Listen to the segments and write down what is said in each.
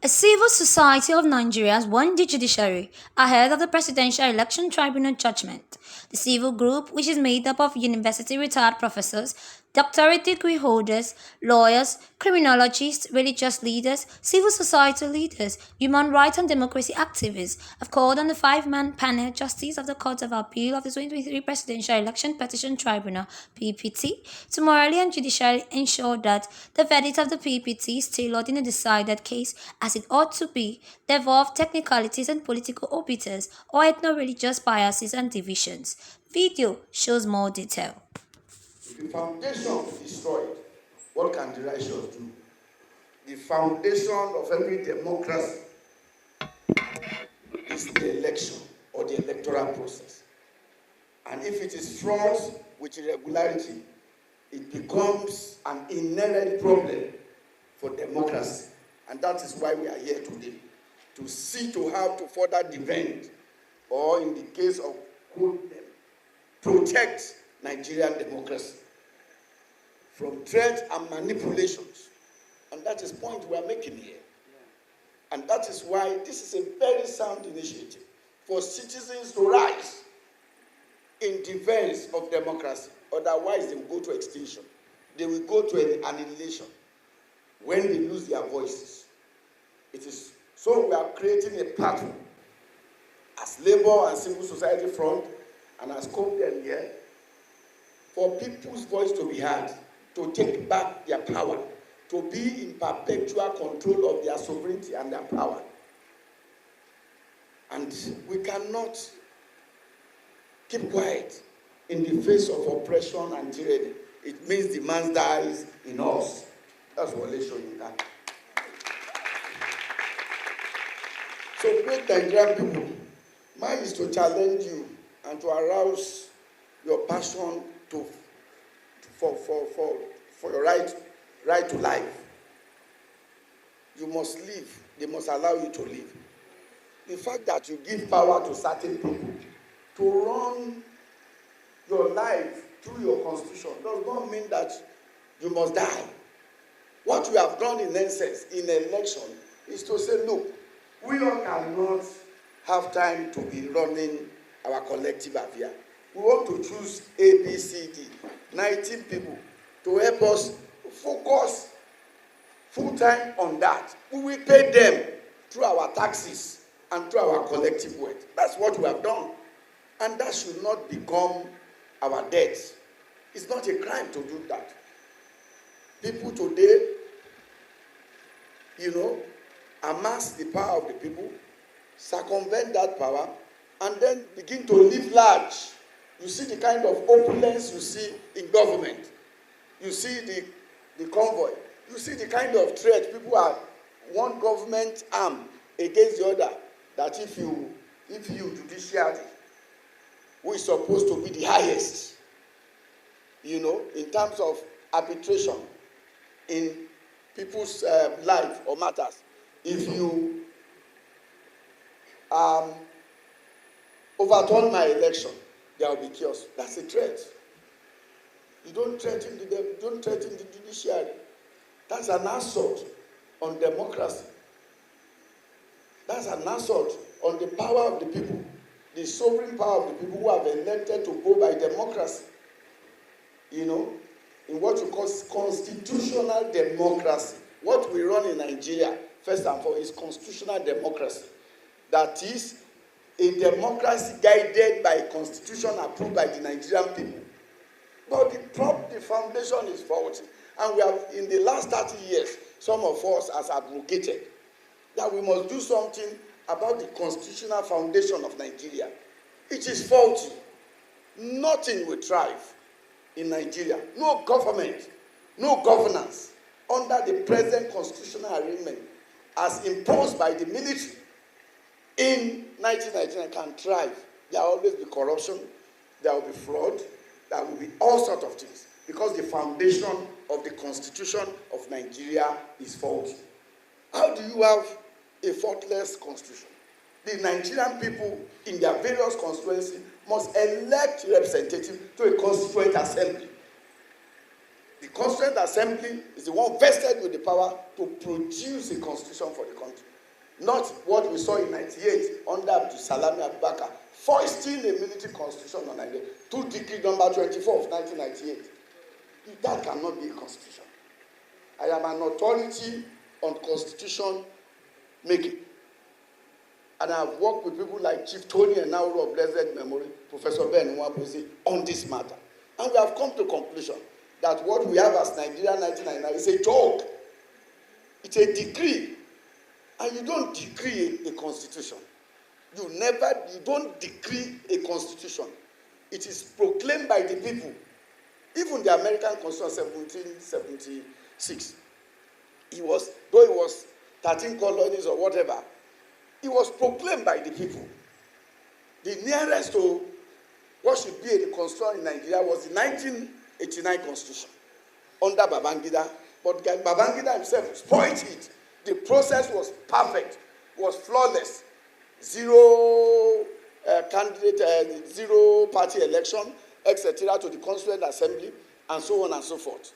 A civil society of Nigerians won the judiciary ahead of the Presidential Election Tribunal judgment. The civil group, which is made up of university retired professors, doctorate degree holders, lawyers, criminologists, religious leaders, civil society leaders, human rights and democracy activists, have called on the five-man panel justice of the Court of Appeal of the 2023 Presidential Election Petition Tribunal (PPT) to morally and judicially ensure that the verdict of the PPT is tailored in a decided case as it ought to be, devolve technicalities and political obitus or ethno-religious biases and divisions. Video shows more detail. If the foundation is destroyed, what can the righteous do? The foundation of every democracy is the election or the electoral process. And if it is fraught with irregularity, it becomes an inherent problem for democracy. And that is why we are here today, to see to how to further defend, or in the case of protect Nigerian democracy from threats and manipulations. And that is the point we are making here. And that is why this is a very sound initiative for citizens to rise in defense of democracy. Otherwise, they will go to extinction. They will go to annihilation when they lose their voices. It is so we are creating a platform as labor and civil society front and as COPDEN here for people's voice to be heard, to take back their power, to be in perpetual control of their sovereignty and their power. And we cannot keep quiet in the face of oppression and tyranny. It means the man dies in us. That's what they show you that. So great Nigerian people, mine is to challenge you and to arouse your passion for your right to life. You must live. They must allow you to live. The fact that you give power to certain people to run your life through your constitution does not mean that you must die. What we have done in essence in election is to say, look, we all cannot have time to be running our collective affair. We want to choose A, B, C, D, 19 people to help us focus full-time on that. We will pay them through our taxes and through our collective wealth. That's what we have done. And that should not become our debt. It's not a crime to do that. People today, amass the power of the people, circumvent that power, and then begin to live large. You see the kind of opulence you see in government. You see the convoy. You see the kind of threat people are one government arm against the other. That if you judiciary, who is supposed to be the highest, in terms of arbitration in people's life or matters, if you overturn my election, there will be chaos. That's a threat. You don't threaten the judiciary. That's an assault on democracy. That's an assault on the power of the people, the sovereign power of the people who have elected to go by democracy. In what you call constitutional democracy. What we run in Nigeria, first and foremost, is constitutional democracy. That is a democracy guided by a constitution approved by the Nigerian people. But the foundation is faulty. And we have, in the last 30 years, some of us has advocated that we must do something about the constitutional foundation of Nigeria. It is faulty. Nothing will thrive in Nigeria. No government, no governance under the present constitutional arrangement as imposed by the military in 1999 can thrive. There will always be corruption, there will be fraud, there will be all sorts of things because the foundation of the constitution of Nigeria is faulty. How do you have a faultless constitution? The Nigerian people in their various constituencies must elect representatives to a constituent assembly. The Constituent Assembly is the one vested with the power to produce a constitution for the country. Not what we saw in 98 under Abdul Salami Abubakar, foisting a military constitution on Nigeria, 2 Decree number 24 of 1998. That cannot be a constitution. I am an authority on constitution making. And I have worked with people like Chief Tony Enauro of blessed memory, Professor Ben Nwabuzi, on this matter. And we have come to a conclusion that what we have as Nigeria 1999 is a joke. It's a decree. And you don't decree a constitution. You don't decree a constitution. It is proclaimed by the people. Even the American Constitution 1776, though it was 13 colonies or whatever, it was proclaimed by the people. The nearest to what should be a constitution in Nigeria was the 1989 Constitution under Babangida. But Babangida himself spoiled it. The process was perfect, was flawless. Zero candidate, zero party election, etc., to the Constituent Assembly, and so on and so forth.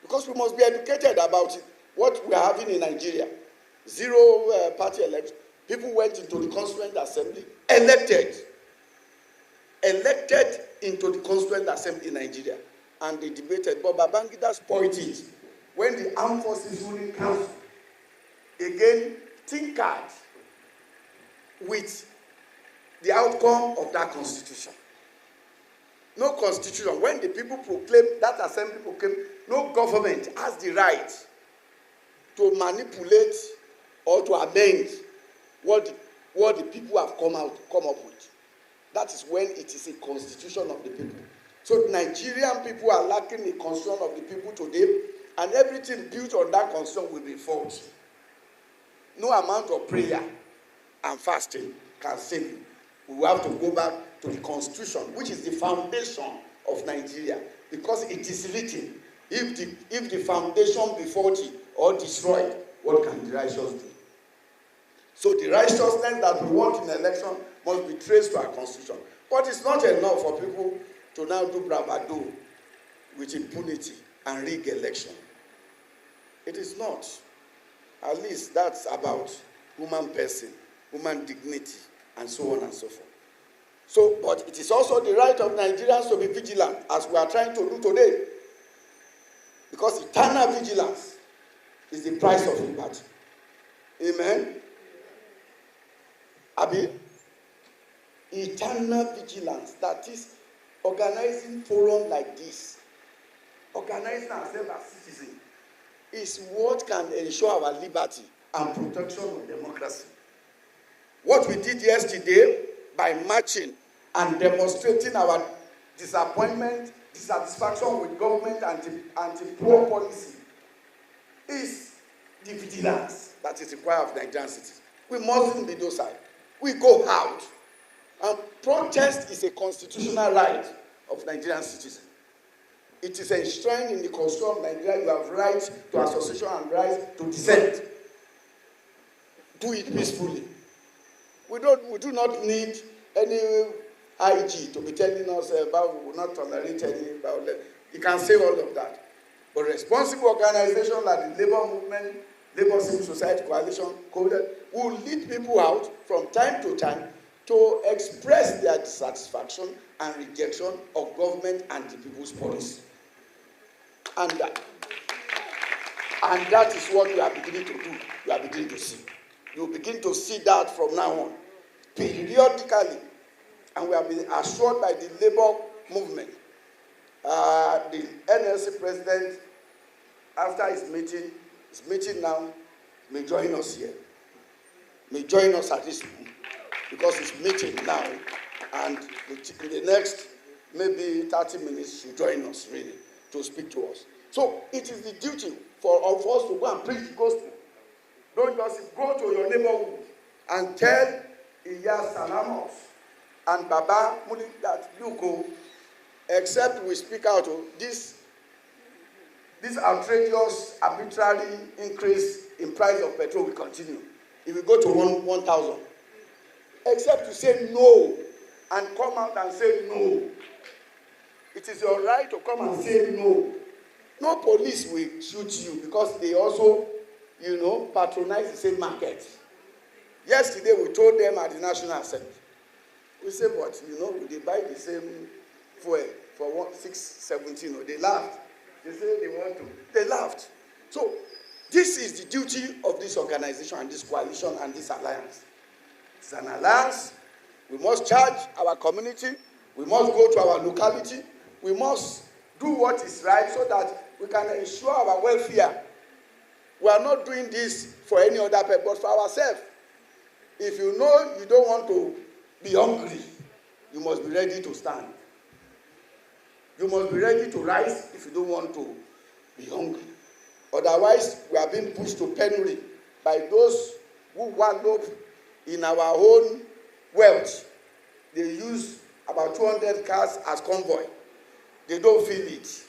Because we must be educated about it, what we are having in Nigeria. Zero party election. People went into the Constituent Assembly, elected into the Constituent Assembly in Nigeria, and they debated. But Babangida spoiled it when the Armed Forces Ruling Council again tinkered with the outcome of that constitution. No constitution. When the people proclaimed, that assembly proclaimed, no government has the right to manipulate or to amend what the people have come up with. That is when it is a constitution of the people. So Nigerian people are lacking the constitution of the people today, and everything built on that constitution will be faulty. No amount of prayer and fasting can save you. We will have to go back to the constitution, which is the foundation of Nigeria, because it is written, if the foundation be faulty or destroyed, what can the righteous do? So the righteousness that we want in election must be traced to our constitution. But it's not enough for people to now do bravado with impunity and rig election. It is not. At least that's about human person, human dignity, and so on and so forth. So, but it is also the right of Nigerians to be vigilant, as we are trying to do today. Because eternal vigilance is the price of liberty. Amen? Abi? Eternal vigilance, that is organizing forum like this, organizing ourselves as citizens, is what can ensure our liberty and protection of democracy. What we did yesterday by marching and demonstrating our disappointment, dissatisfaction with government anti-poor policy is the vigilance that is required of Nigerian citizens. We mustn't be docile. We go out. And protest is a constitutional right of Nigerian citizens. It is enshrined in the Constitution of Nigeria. You have rights to association and rights to dissent. Do it peacefully. We do not need any IG to be telling us about we will not tolerate any violence. You can say all of that. But responsible organizations like the labor movement, labor civil society coalition, will lead people out from time to time to express their dissatisfaction and rejection of government and the people's policy. And that is what we are beginning to do. We are beginning to see. You will begin to see that from now on, periodically. And we have been assured by the labor movement. The NLC president, after his meeting now, may join us here. May join us at this moment, because it's meeting now, and in the next maybe 30 minutes, she'll join us really to speak to us. So it is the duty for us to go and preach the gospel. Don't just go to your neighborhood and tell Iya Salamos and Baba Muli that you go, except we speak out of this outrageous, arbitrary increase in price of petrol will continue. If we go to 1,000, except to say no and come out and say no. It is your right to come and say no. No police will shoot you because they also, patronize the same market. Yesterday we told them at the National Assembly, we said, but they buy the same fuel for 617. They laughed. They said they want to. They laughed. So this is the duty of this organization and this coalition and this alliance. It's an alliance. We must charge our community. We must go to our locality. We must do what is right so that we can ensure our welfare. We are not doing this for any other purpose, but for ourselves. If you know you don't want to be hungry, you must be ready to stand. You must be ready to rise if you don't want to be hungry. Otherwise, we are being pushed to penury by those who wallow in our own wealth. They use about 200 cars as convoy. They don't feel it.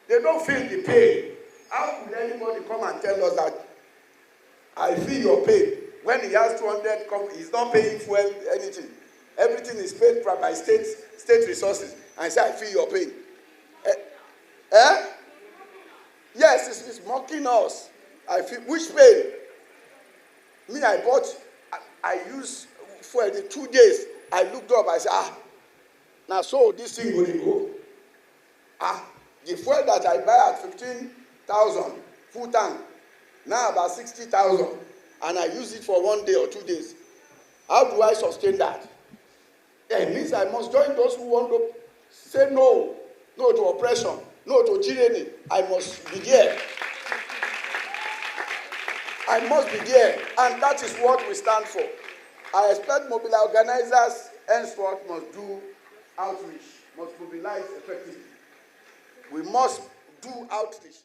They don't feel the pain. How could anybody come and tell us that I feel your pain? When he has 200, he's not paying for anything. Everything is paid by state resources. And he said, I feel your pain. Yes, it's mocking us. I feel, which pain? Me, I used for the 2 days. I looked up, I said, now so this thing will go. The fuel that I buy at 15,000, full tank, now about 60,000. And I use it for 1 day or 2 days. How do I sustain that? It means I must join those who want to say no to oppression, no to tyranny. I must be there. I must be there. And that is what we stand for. I expect mobile organizers henceforth must do outreach, must mobilize effectively. We must do outreach.